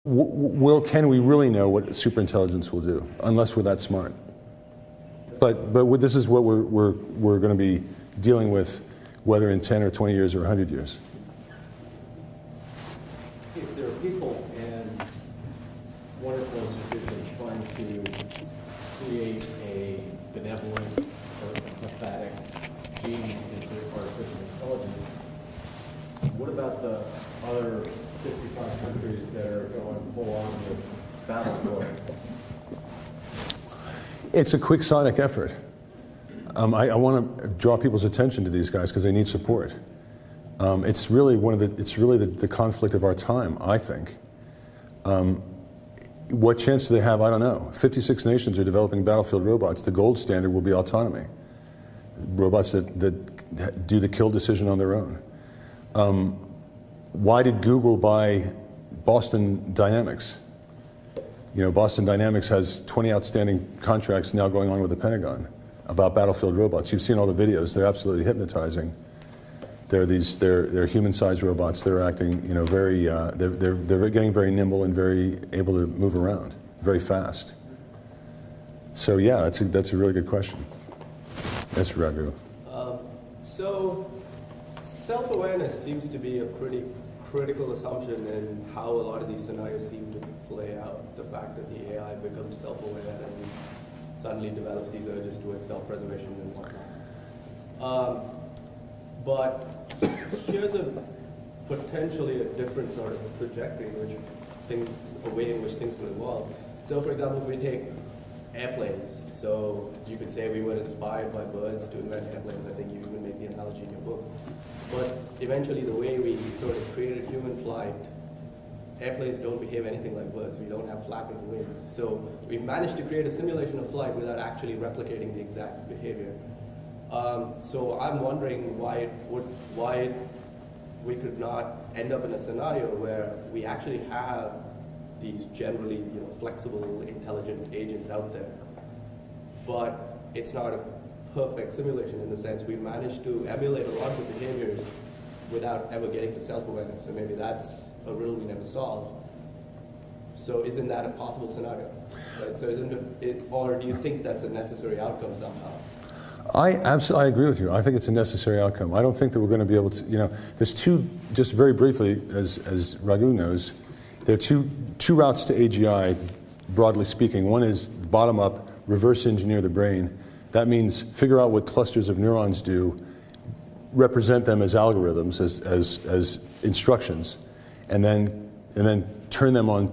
Can we really know what superintelligence will do unless we're that smart? But this is what we're going to be dealing with, whether in 10 or 20 years or 100 years. If there are people in wonderful institutions trying to create a benevolent or empathetic gene into artificial intelligence, what about the other 55 countries that are going full on with battle war? It's a quixotic effort. I want to draw people's attention to these guys because they need support. It's really the conflict of our time, I think. What chance do they have? I don't know. 56 nations are developing battlefield robots. The gold standard will be autonomy. Robots that do the kill decision on their own. Why did Google buy Boston Dynamics? You know, Boston Dynamics has 20 outstanding contracts now going on with the Pentagon about battlefield robots. You've seen all the videos. They're absolutely hypnotizing. They're human-sized robots. They're acting, you know, they're getting very nimble and very able to move around very fast. So yeah, that's a really good question. Yes, Raghu. So self-awareness seems to be a pretty critical assumption in how a lot of these scenarios seem to play out. The fact that the AI becomes self-aware and suddenly develops these urges towards self-preservation and whatnot. But here's potentially a different sort of trajectory, a way in which things could evolve. So for example, if we take airplanes, so you could say we were inspired by birds to invent airplanes. I think you even make the analogy in your book. But eventually the way we sort of created human flight, airplanes don't behave anything like birds. We don't have flapping wings. So we've managed to create a simulation of flight without actually replicating the exact behavior. So I'm wondering why we could not end up in a scenario where we actually have these generally, you know, flexible, intelligent agents out there, but it's not a perfect simulation in the sense we managed to emulate a lot of the behaviors without ever getting to self-awareness. So maybe that's a riddle we never solved. So isn't that a possible scenario? Right? So or do you think that's a necessary outcome somehow? I agree with you. I think it's a necessary outcome. I don't think that we're going to be able to, you know, there's just very briefly, as Raghu knows, there are two routes to AGI, broadly speaking. One is bottom-up, reverse engineer the brain. That means figure out what clusters of neurons do, represent them as algorithms, as instructions, and then turn them on